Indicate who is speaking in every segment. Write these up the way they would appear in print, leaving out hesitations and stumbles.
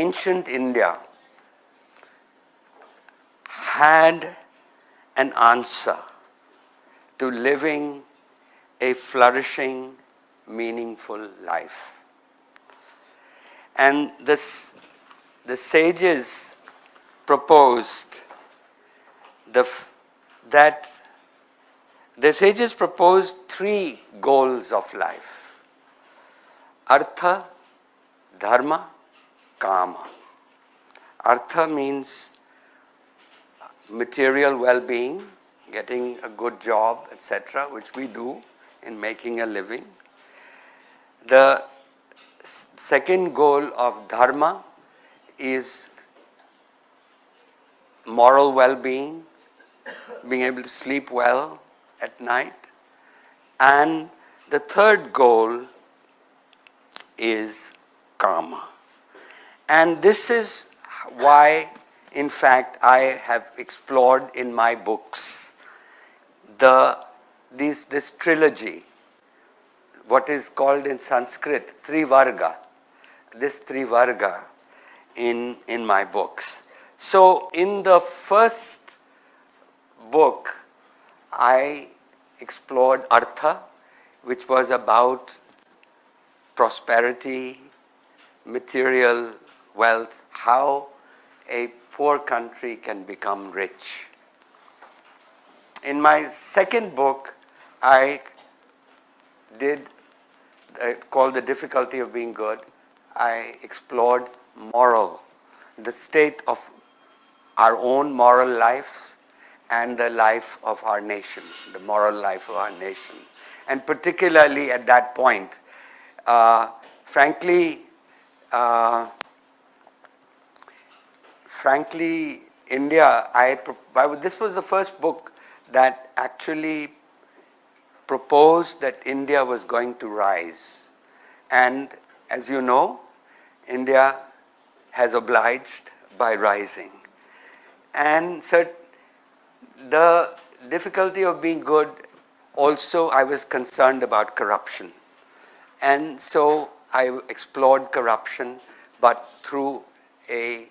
Speaker 1: ancient India had an answer to living a flourishing, meaningful life. And the sages proposed that the sages proposed three goals of life: artha, dharma, kama. Artha means material well-being, getting a good job, etc., which we do in making a living. The second goal of dharma is moral well-being, being able to sleep well at night. And the third goal is kama. And this is why, in fact, I have explored in my books this trilogy, what is called in Sanskrit trivarga, this trivarga in my books. So in the first book, I explored artha, which was about prosperity, material wealth, how a poor country can become rich. In my second book, I did called The Difficulty of Being Good. I explored moral, the state of our own moral lives and the life of our nation, the moral life of our nation. And particularly at that point, frankly, India, this was the first book that actually proposed that India was going to rise. And as you know, India has obliged by rising. And so the difficulty of being good, also I was concerned about corruption. And so I explored corruption, but through a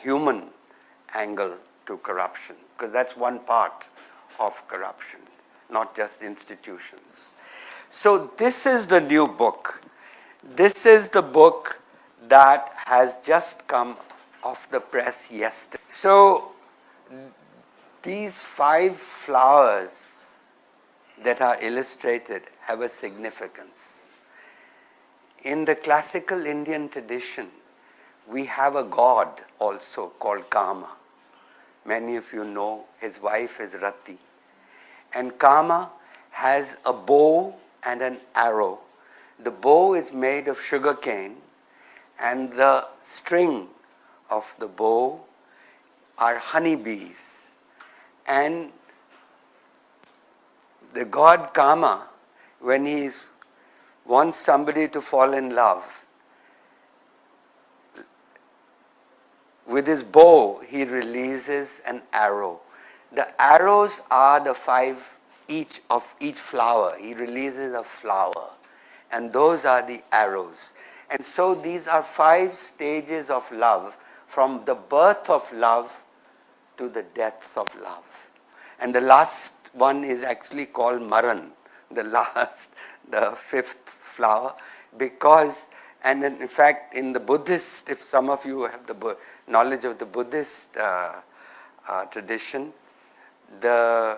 Speaker 1: human angle to corruption, because that's one part of corruption, not just institutions. So this is the new book. This is the book that has just come off the press yesterday. So these 5 flowers that are illustrated have a significance. In the classical Indian tradition, we have a god also called Kama. Many of you know his wife is Rati. And Kama has a bow and an arrow. The bow is made of sugar cane, and the string of the bow are honeybees. And the god Kama, when he wants somebody to fall in love, with his bow, he releases an arrow. The arrows are the 5 each of each flower. He releases a flower, and those are the arrows. And so these are 5 stages of love, from the birth of love to the death of love. And the last one is actually called Maran, the 5th flower, because, and in fact, in the Buddhist, if some of you have the knowledge of the Buddhist tradition, the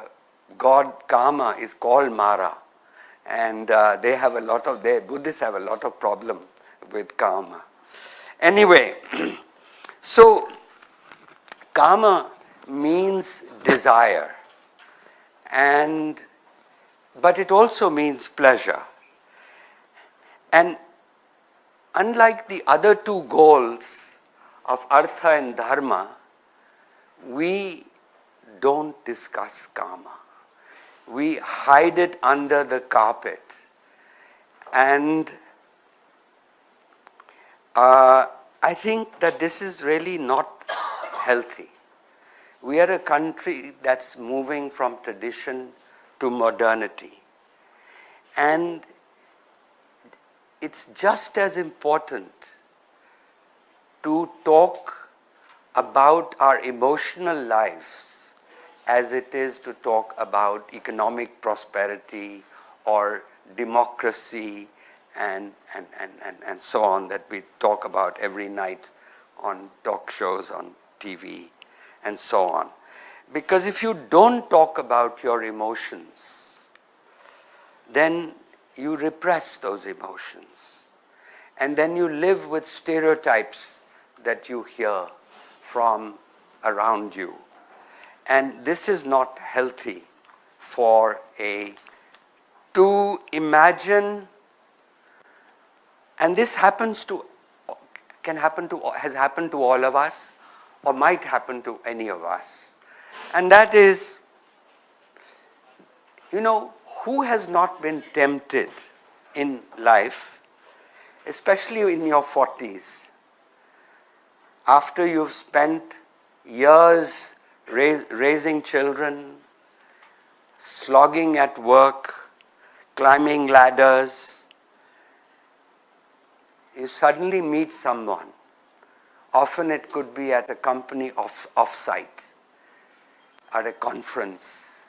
Speaker 1: god Kama is called Mara, and Buddhists have a lot of problem with Kama. Anyway, so Kama means desire, but it also means pleasure. And unlike the other 2 goals of artha and dharma, we don't discuss kama. We hide it under the carpet. And I think that this is really not healthy. We are a country that's moving from tradition to modernity. And it's just as important to talk about our emotional lives as it is to talk about economic prosperity or democracy and so on that we talk about every night on talk shows, on TV and so on. Because if you don't talk about your emotions, then you repress those emotions. And then you live with stereotypes that you hear from around you. And this is not healthy for to imagine, and this has happened to all of us, or might happen to any of us. And that is, who has not been tempted in life, especially in your 40s, after you've spent years raising children, slogging at work, climbing ladders, you suddenly meet someone. Often it could be at a company off-site, at a conference.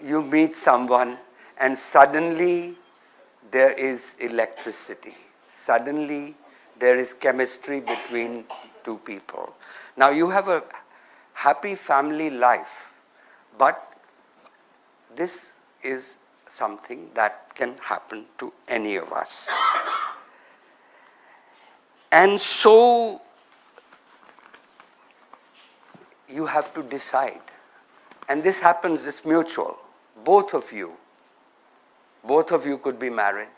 Speaker 1: You meet someone and suddenly there is electricity. Suddenly there is chemistry between two people. Now you have a happy family life, but this is something that can happen to any of us. And so you have to decide. And this happens, it's mutual. Both of you could be married.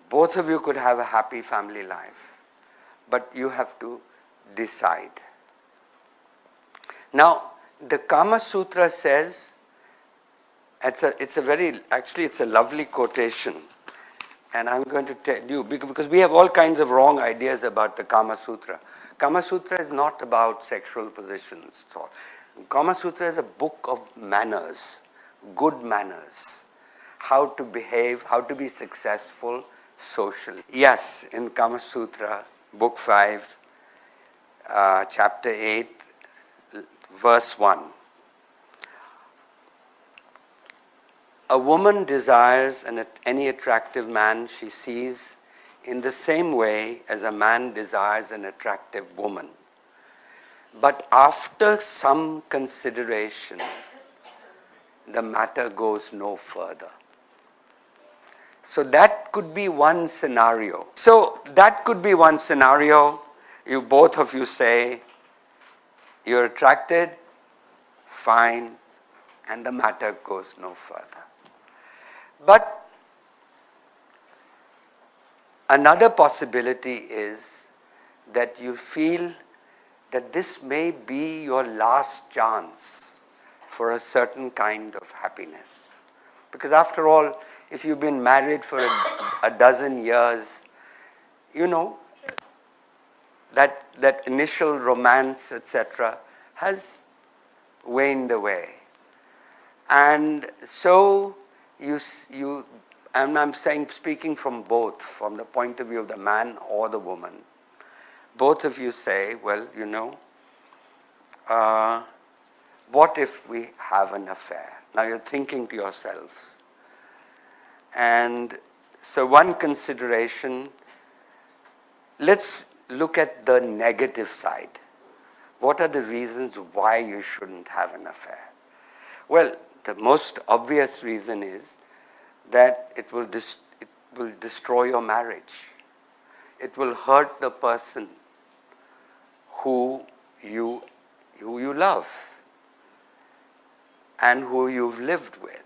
Speaker 1: Both of you could have a happy family life. But you have to decide. Now, the Kama Sutra says, it's a lovely quotation. And I'm going to tell you, because we have all kinds of wrong ideas about the Kama Sutra. Kama Sutra is not about sexual positions. Kama Sutra is a book of manners, good manners, how to behave, how to be successful socially. Yes, in Kama Sutra, book 5, chapter 8, verse 1. A woman desires any attractive man she sees in the same way as a man desires an attractive woman. But after some consideration, the matter goes no further. So that could be one scenario. You both of you say, you're attracted, fine, and the matter goes no further. But another possibility is that you feel that this may be your last chance for a certain kind of happiness. Because after all, if you've been married for a dozen years, that initial romance, etc., has waned away. And so and I'm speaking from both, from the point of view of the man or the woman. Both of you say, well, what if we have an affair? Now you're thinking to yourselves. And so one consideration, let's look at the negative side. What are the reasons why you shouldn't have an affair? Well, the most obvious reason is that it will destroy your marriage. It will hurt the person who you love and who you've lived with.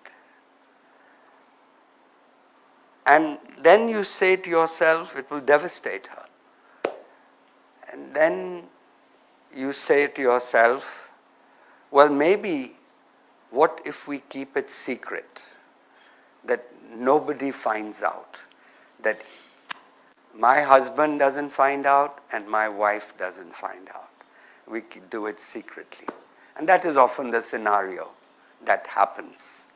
Speaker 1: And then you say to yourself, it will devastate her. And then you say to yourself, well, maybe what if we keep it secret, that nobody finds out, that my husband doesn't find out and my wife doesn't find out. We do it secretly. And that is often the scenario that happens.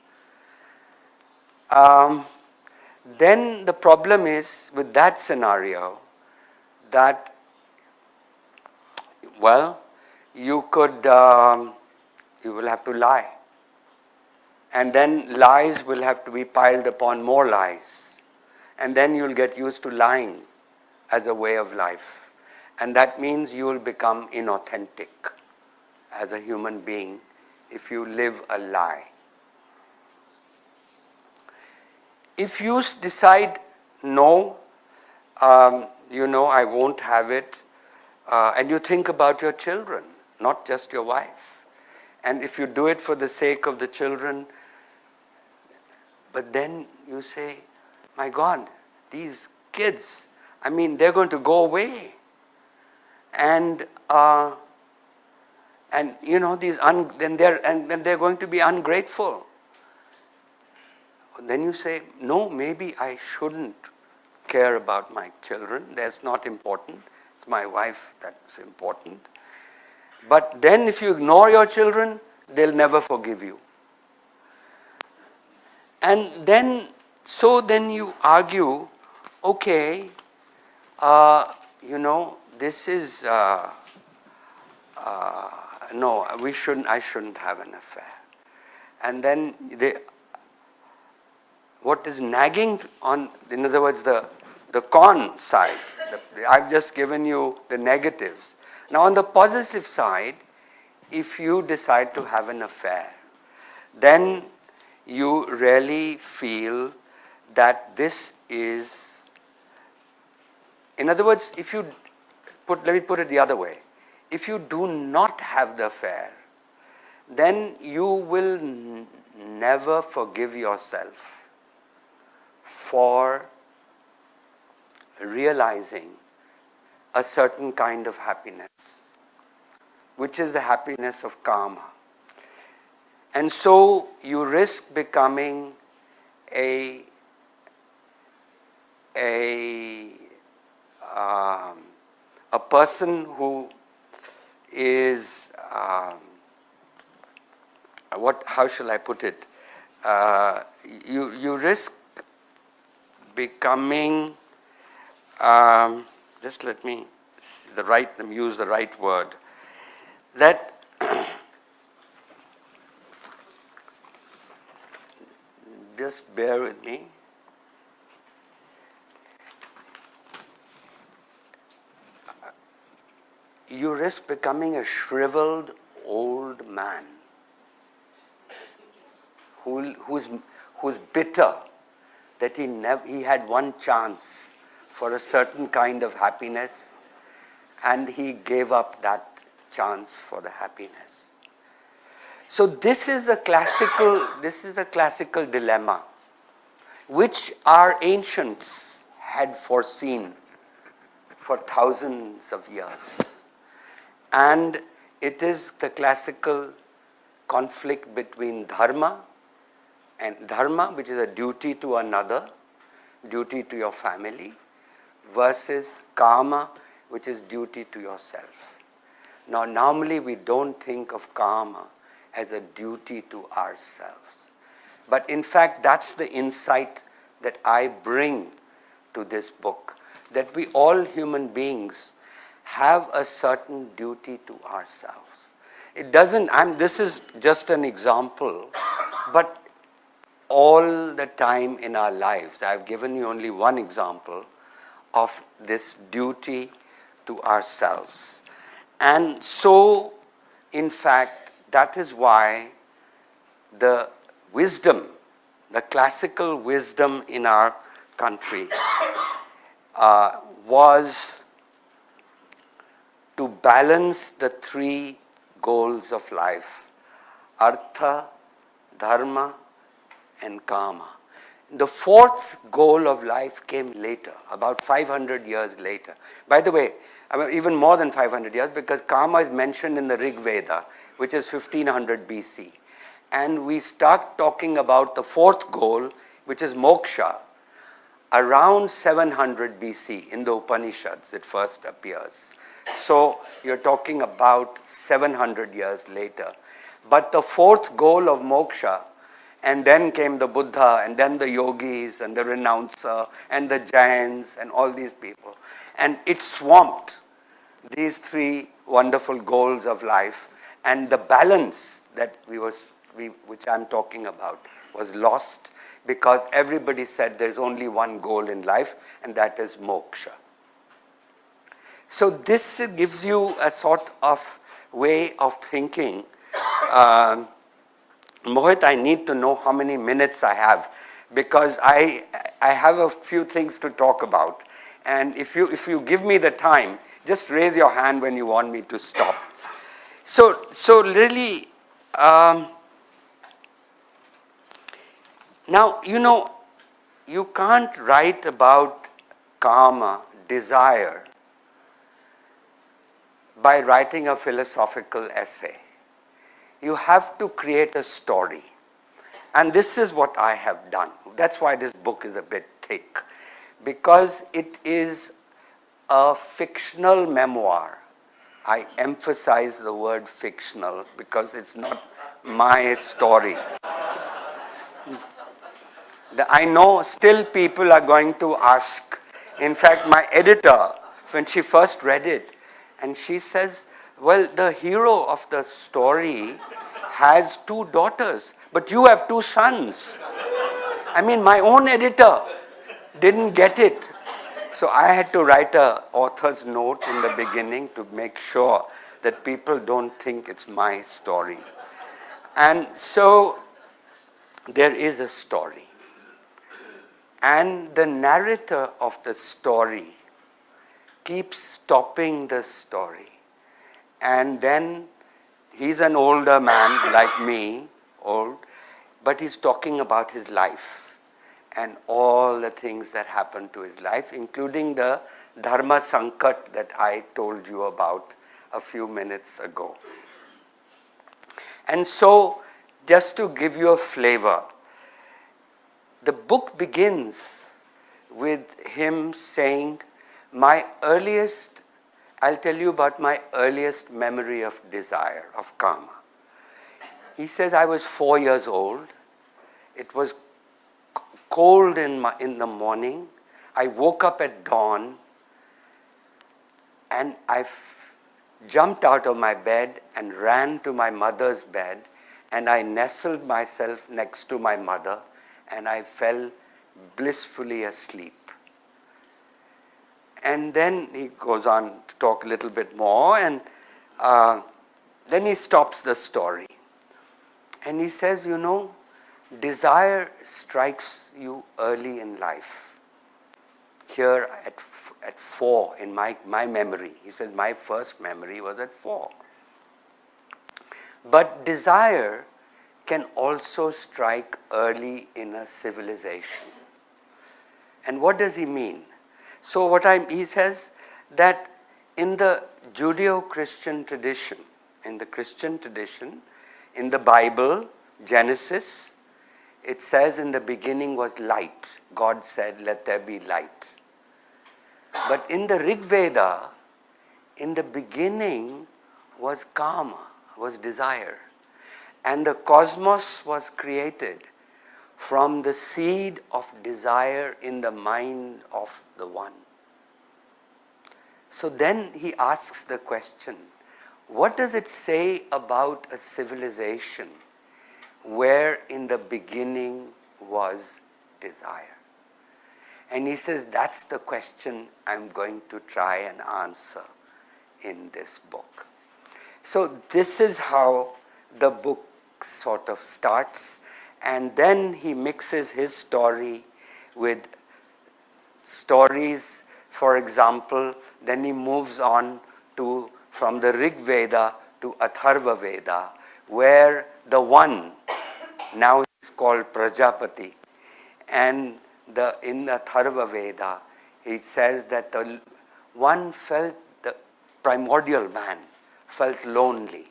Speaker 1: Then the problem is with that scenario that Well, you will have to lie. And then lies will have to be piled upon more lies. And then you'll get used to lying as a way of life. And that means you will become inauthentic as a human being if you live a lie. If you decide, no, I won't have it, and you think about your children, not just your wife. And if you do it for the sake of the children, but then you say, my God, these kids, they're going to go away. And then they're going to be ungrateful. Then you say, no, maybe I shouldn't care about my children. That's not important. It's my wife that's important. But then if you ignore your children, they'll never forgive you. And then you argue, okay, this is, no, I shouldn't have an affair. And then what is nagging on, in other words, the con side, I've just given you the negatives. Now on the positive side, if you decide to have an affair, then you really feel that this is, in other words, let me put it the other way. If you do not have the affair, then you will never forgive yourself for realizing a certain kind of happiness, which is the happiness of karma. And so you risk becoming a person who is, how shall I put it? You risk becoming, just let me use the right word, that just bear with me. You risk becoming a shriveled old man who's bitter that he had one chance for a certain kind of happiness and he gave up that chance for the happiness. So this is a classical dilemma which our ancients had foreseen for thousands of years. And it is the classical conflict between dharma, which is a duty to another, duty to your family, versus karma, which is duty to yourself. Now, normally we don't think of karma as a duty to ourselves. But in fact, that's the insight that I bring to this book, that we all human beings have a certain duty to ourselves. It doesn't, this is just an example, but all the time in our lives, I've given you only one example of this duty to ourselves. And so, in fact, that is why the wisdom, the classical wisdom in our country was to balance the three goals of life: artha, dharma, and karma. The fourth goal of life came later, about 500 years later. By the way, even more than 500 years, because karma is mentioned in the Rig Veda, which is 1500 BC. And we start talking about the fourth goal, which is moksha, around 700 BC in the Upanishads. It first appears. So you're talking about 700 years later. But the fourth goal of moksha, and then came the Buddha, and then the yogis, and the renouncer, and the Jains, and all these people. And it swamped these three wonderful goals of life, and the balance that which I'm talking about was lost because everybody said there's only one goal in life, and that is moksha. So this gives you a sort of way of thinking. Mohit, I need to know how many minutes I have, because I have a few things to talk about. And if you give me the time, just raise your hand when you want me to stop. So really, now, you can't write about karma, desire, by writing a philosophical essay. You have to create a story. And this is what I have done. That's why this book is a bit thick, because it is a fictional memoir. I emphasize the word fictional because it's not my story. I know still people are going to ask. In fact, my editor, when she first read it, and she says, well, the hero of the story has 2 daughters, but you have 2 sons. I mean, my own editor didn't get it. So I had to write an author's note in the beginning to make sure that people don't think it's my story. And so there is a story. And the narrator of the story keeps stopping the story. And then he's an older man like me, old, but he's talking about his life and all the things that happened to his life, including the Dharma Sankat that I told you about a few minutes ago. And so, just to give you a flavor, the book begins with him saying, I'll tell you about my earliest memory of desire, of karma. He says, I was 4 years old. It was cold in the morning. I woke up at dawn, and I jumped out of my bed and ran to my mother's bed, and I nestled myself next to my mother, and I fell blissfully asleep. And then he goes on to talk a little bit more, and then he stops the story. And he says, desire strikes you early in life. Here at 4, in my memory. He says, my first memory was at 4. But desire can also strike early in a civilization. And what does he mean? So he says that in the Judeo-Christian tradition, in the Bible, Genesis, it says in the beginning was light. God said, let there be light. But in the Rig Veda, in the beginning was karma, was desire. And the cosmos was created from the seed of desire in the mind of the one. So then he asks the question, what does it say about a civilization where in the beginning was desire? And he says, that's the question I'm going to try and answer in this book. So this is how the book sort of starts, and then he mixes his story with stories. For example, then he moves on to from the Rig Veda to Atharva Veda, where the one now is called Prajapati, and in the Atharva Veda, it says that the primordial man felt lonely.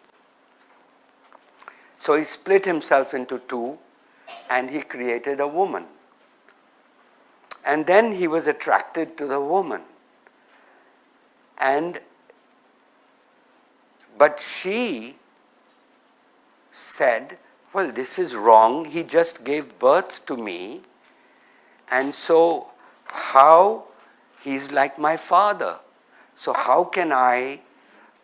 Speaker 1: So he split himself into 2, and he created a woman. And then he was attracted to the woman. But she said, well, this is wrong. He just gave birth to me. And so he's like my father. So how can I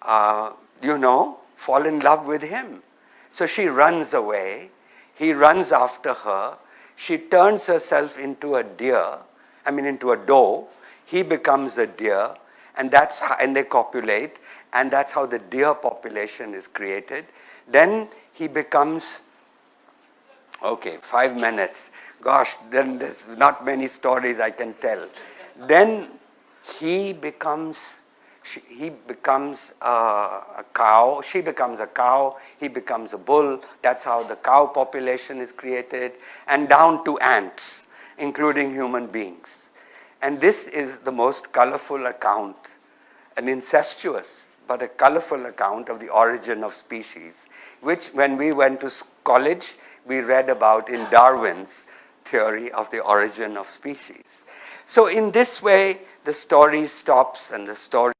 Speaker 1: fall in love with him. So she runs away. He runs after her. She turns herself into a deer, into a doe. He becomes a deer, and they copulate, and that's how the deer population is created. Then he becomes, 5 minutes. Gosh, then there's not many stories I can tell. Then he becomes a cow, she becomes a cow, he becomes a bull. That's how the cow population is created, and down to ants, including human beings. And this is the most colorful account, an incestuous but a colorful account of the origin of species, which when we went to college, we read about in Darwin's theory of the origin of species. So in this way, the story stops and the story